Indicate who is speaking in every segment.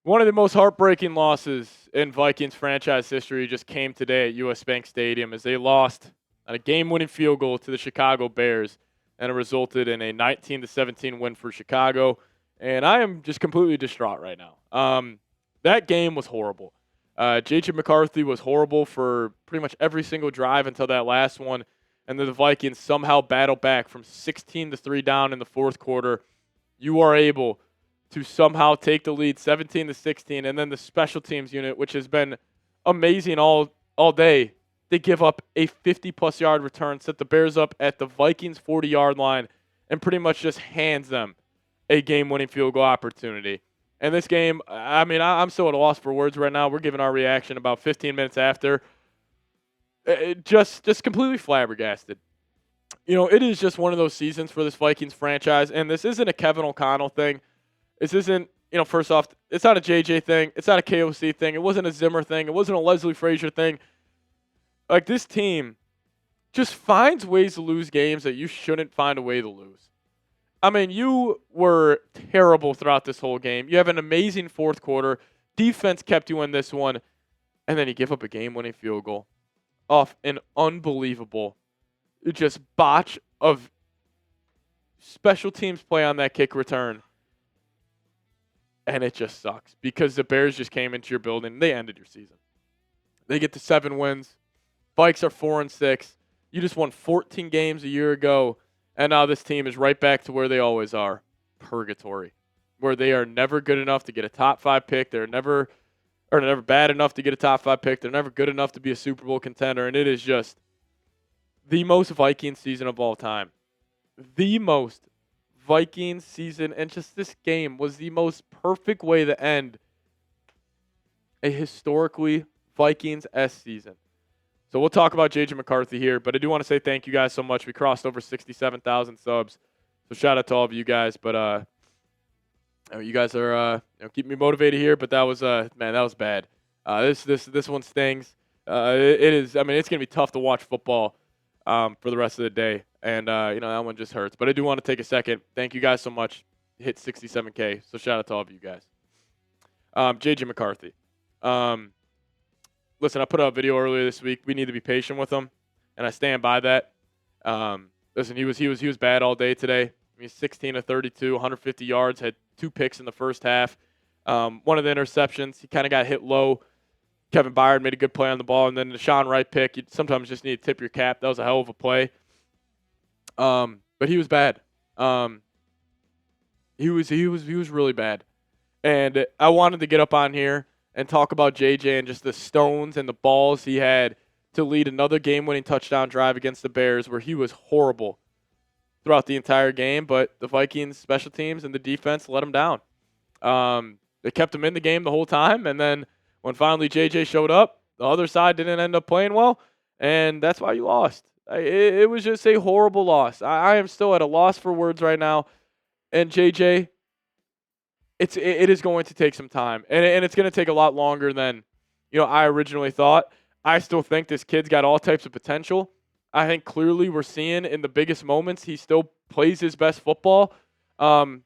Speaker 1: One of the most heartbreaking losses in Vikings franchise history just came today at US Bank Stadium as they lost on a game-winning field goal to the Chicago Bears, and it resulted in a 19-17 win for Chicago. And I am just completely distraught right now. That game was horrible. J.J. McCarthy was horrible for pretty much every single drive until that last one, and then the Vikings somehow battled back from 16-3 down in the fourth quarter. You are able to somehow take the lead 17-16, and then the special teams unit, which has been amazing all day, they give up a 50-plus yard return, set the Bears up at the Vikings 40-yard line, and pretty much just hands them a game-winning field goal opportunity. And this game, I mean, I'm still at a loss for words right now. We're giving our reaction about 15 minutes after. Just completely flabbergasted. You know, it is just one of those seasons for this Vikings franchise, and this isn't a Kevin O'Connell thing. This isn't, first off, it's not a JJ thing. It's not a KOC thing. It wasn't a Zimmer thing. It wasn't a Leslie Frazier thing. Like, this team just finds ways to lose games that you shouldn't find a way to lose. I mean, you were terrible throughout this whole game. You have an amazing fourth quarter. Defense kept you in this one, and then you give up a game-winning field goal off an unbelievable just botch of special teams play on that kick return. And it just sucks because the Bears just came into your building. They ended your season. They get to 7 wins. Vikes are 4-6. You just won 14 games a year ago, and now this team is right back to where they always are, purgatory, where they are never good enough to get a top 5 pick. They're never bad enough to get a top 5 pick. They're never good enough to be a Super Bowl contender, and it is just the most Viking season of all time. The most Vikings season, and just this game was the most perfect way to end a historically Vikings-esque season. So we'll talk about J.J. McCarthy here, but I do want to say thank you guys so much. We crossed over 67,000 subs, so shout out to all of you guys. But you guys are keeping me motivated here. But that was that was bad. This one stings. It is. I mean, it's gonna be tough to watch football for the rest of the day. And, that one just hurts. But I do want to take a second. Thank you guys so much. Hit 67K. So shout out to all of you guys. J.J. McCarthy. Listen, I put out a video earlier this week. We need to be patient with him, and I stand by that. Listen, he was bad all day today. I mean, 16 of 32, 150 yards, had 2 picks in the first half. One of the interceptions, he kind of got hit low. Kevin Byard made a good play on the ball, and then the Sean Wright pick, you sometimes just need to tip your cap. That was a hell of a play. But he was bad. He was really bad. And I wanted to get up on here and talk about JJ and just the stones and the balls he had to lead another game-winning touchdown drive against the Bears, where he was horrible throughout the entire game, but the Vikings special teams and the defense let him down. They kept him in the game the whole time, and then when finally JJ showed up, the other side didn't end up playing well, and that's why you lost. It was just a horrible loss. I am still at a loss for words right now. And JJ, it is going to take some time, and it's going to take a lot longer than I originally thought. I still think this kid's got all types of potential. I think clearly we're seeing in the biggest moments he still plays his best football. But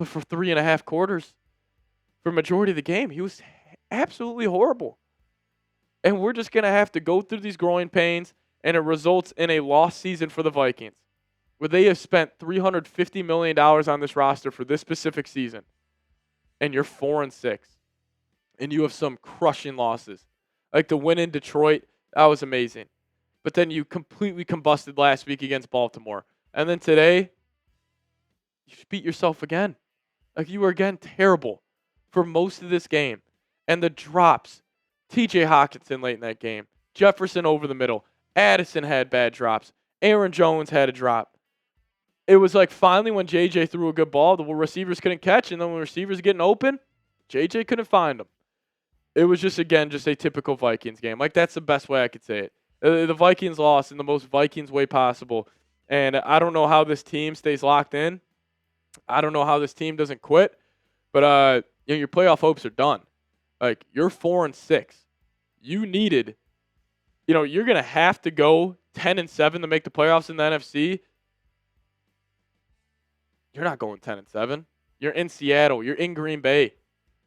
Speaker 1: for 3.5 quarters, for majority of the game, he was absolutely horrible. And we're just going to have to go through these growing pains, and it results in a lost season for the Vikings, where they have spent $350 million on this roster for this specific season, and you're 4-6, and you have some crushing losses. Like the win in Detroit, that was amazing. But then you completely combusted last week against Baltimore. And then today, you beat yourself again. Like, you were again terrible for most of this game. And the drops, TJ Hawkinson late in that game, Jefferson over the middle, Addison had bad drops, Aaron Jones had a drop. It was like finally when JJ threw a good ball, the receivers couldn't catch, and then when receivers getting open, JJ couldn't find them. It was just a typical Vikings game. Like, that's the best way I could say it. The Vikings lost in the most Vikings way possible, and I don't know how this team stays locked in. I don't know how this team doesn't quit, but your playoff hopes are done. Like, you're 4-6. You needed, you're gonna have to go 10-7 to make the playoffs in the NFC. You're not going 10-7. You're in Seattle. You're in Green Bay.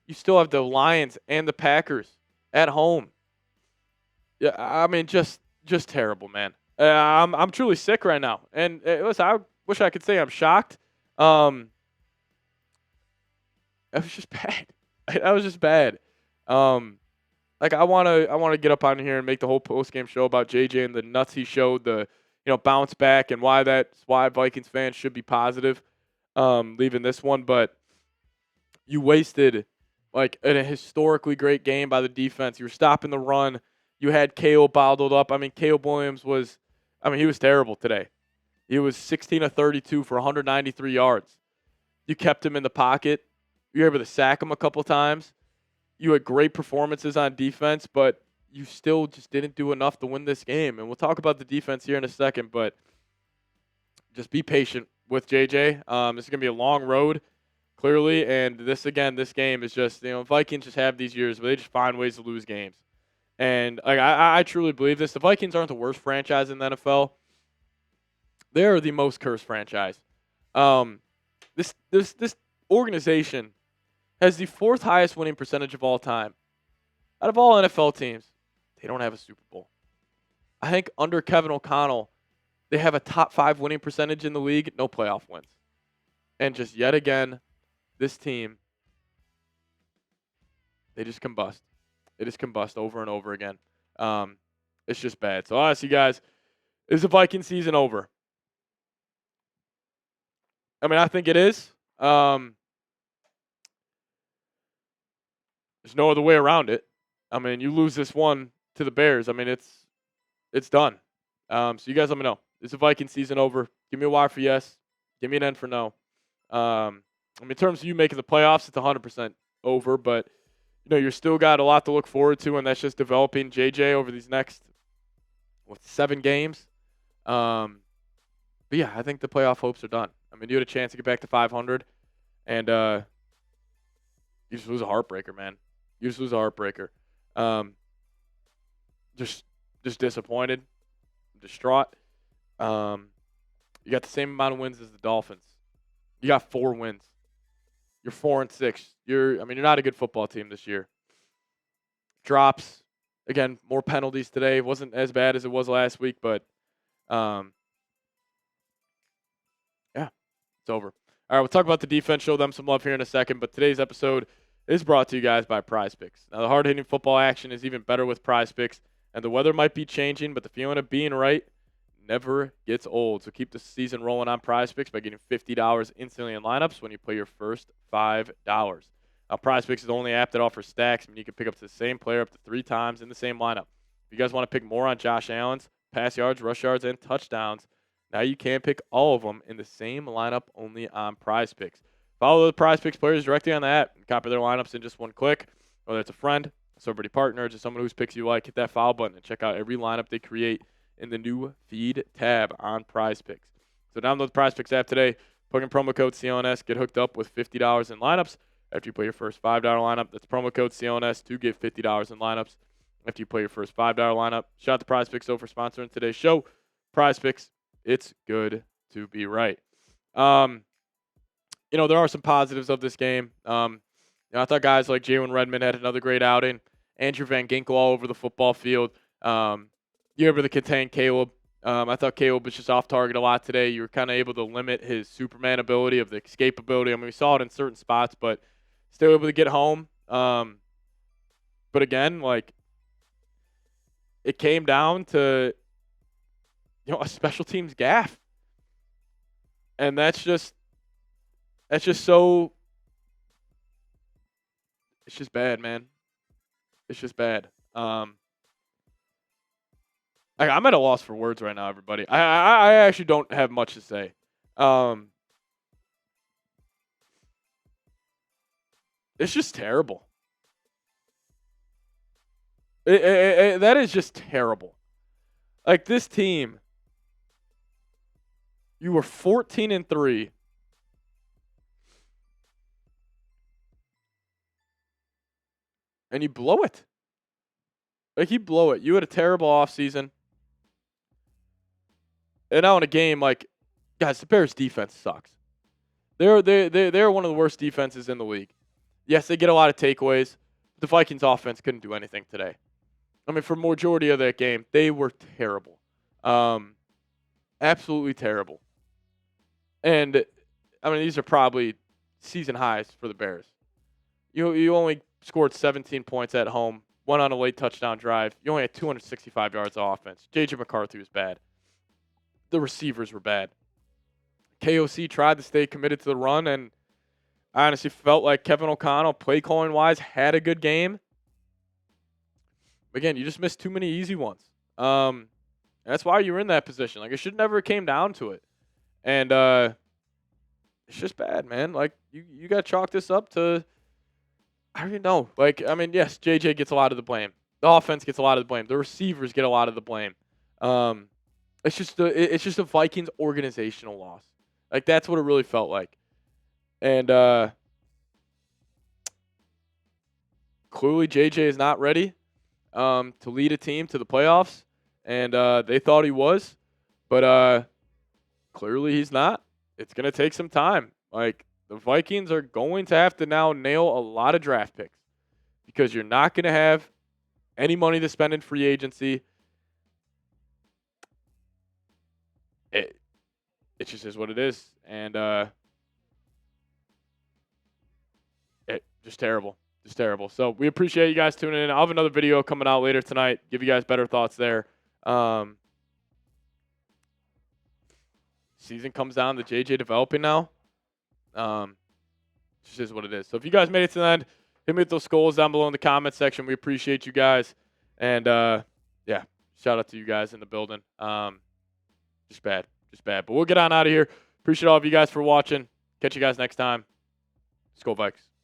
Speaker 1: You still have the Lions and the Packers at home. Yeah, I mean, just terrible, man. I'm truly sick right now, and listen, I wish I could say I'm shocked. Um, it was just bad. That was just bad. Um, like I wanna get up on here and make the whole post game show about JJ and the nuts he showed, the bounce back, and why Vikings fans should be positive. Leaving this one, but you wasted like a historically great game by the defense. You were stopping the run. You had KO bottled up. I mean, Caleb Williams he was terrible today. He was 16 of 32 for 193 yards. You kept him in the pocket. You were able to sack him a couple times. You had great performances on defense, but you still just didn't do enough to win this game. And we'll talk about the defense here in a second, but just be patient with JJ. This is going to be a long road, clearly. And this game is just, Vikings just have these years where they just find ways to lose games. And like I truly believe this. The Vikings aren't the worst franchise in the NFL. They're the most cursed franchise. This organization has the fourth highest winning percentage of all time. Out of all NFL teams, they don't have a Super Bowl. I think under Kevin O'Connell, they have a top 5 winning percentage in the league, no playoff wins. And just yet again, this team, they just combust. They just combust over and over again. It's just bad. So honestly, guys, is the Viking season over? I mean, I think it is. There's no other way around it. I mean, you lose this one to the Bears. I mean, it's done. So you guys let me know. Is the Viking season over? Give me a Y for yes. Give me an N for no. In terms of you making the playoffs, it's 100% over. But you're still got a lot to look forward to, and that's just developing JJ over these next 7 games. But yeah, I think the playoff hopes are done. I mean, you had a chance to get back to 500, and you just lose a heartbreaker, man. You just lose a heartbreaker. Just disappointed, distraught. You got the same amount of wins as the Dolphins. You got 4 wins. You're 4-6. You're not a good football team this year. Drops, again, more penalties today. It wasn't as bad as it was last week, but yeah, it's over. All right, we'll talk about the defense, show them some love here in a second, but today's episode is brought to you guys by Prize Picks. Now, the hard-hitting football action is even better with Prize Picks, and the weather might be changing, but the feeling of being right never gets old. So keep the season rolling on Prize Picks by getting $50 instantly in lineups when you play your first $5. Now, Prize Picks is the only app that offers stacks. I mean, you can pick up to the same player up to 3 times in the same lineup. If you guys want to pick more on Josh Allen's pass yards, rush yards, and touchdowns, now you can pick all of them in the same lineup only on Prize Picks. Follow the Prize Picks players directly on the app and copy their lineups in just one click. Whether it's a friend, a celebrity partner, or just someone whose picks you like, hit that follow button and check out every lineup they create in the new feed tab on Prize Picks. So download the Prize Picks app today. Plug in promo code CLNS. Get hooked up with $50 in lineups. After you play your first $5 lineup, that's promo code CLNS to get $50 in lineups. After you play your first $5 lineup, shout out to Prize Picks for sponsoring today's show. Prize Picks, it's good to be right. There are some positives of this game. I thought guys like Jalen Redmond had another great outing. Andrew Van Ginkel all over the football field. You were able to contain Caleb. I thought Caleb was just off target a lot today. You were kind of able to limit his Superman ability of the escape ability. I mean, we saw it in certain spots, but still able to get home. But again, it came down to a special teams gaffe, and that's just so. It's just bad, man. It's just bad. I'm at a loss for words right now, everybody. I actually don't have much to say. It's just terrible. That is just terrible. Like, this team, you were 14-3. And you blow it. Like, you blow it. You had a terrible offseason. And now in a game, guys, the Bears defense sucks. They're one of the worst defenses in the league. Yes, they get a lot of takeaways. But the Vikings offense couldn't do anything today. I mean, for majority of that game, they were terrible. Absolutely terrible. And, I mean, these are probably season highs for the Bears. You only scored 17 points at home, went on a late touchdown drive. You only had 265 yards of offense. J.J. McCarthy was bad. The receivers were bad. KOC tried to stay committed to the run, and I honestly felt like Kevin O'Connell, play calling wise, had a good game. Again, you just missed too many easy ones. That's why you're in that position. Like, it should never came down to it. And it's just bad, man. Like, you got to chalk this up to, I don't even know. Like, I mean, yes, JJ gets a lot of the blame. The offense gets a lot of the blame. The receivers get a lot of the blame. It's just a Vikings organizational loss. Like, that's what it really felt like. And clearly JJ is not ready to lead a team to the playoffs. And they thought he was. But clearly he's not. It's going to take some time. Like, the Vikings are going to have to now nail a lot of draft picks because you're not going to have any money to spend in free agency. It just is what it is. And it just terrible. Just terrible. So we appreciate you guys tuning in. I'll have another video coming out later tonight. Give you guys better thoughts there. Season comes down to JJ developing now. Just is what it is. So if you guys made it to the end, hit me with those SKOLs down below in the comment section. We appreciate you guys. And yeah, shout out to you guys in the building. Just bad. But we'll get on out of here. Appreciate all of you guys for watching. Catch you guys next time. SKOL Vikes.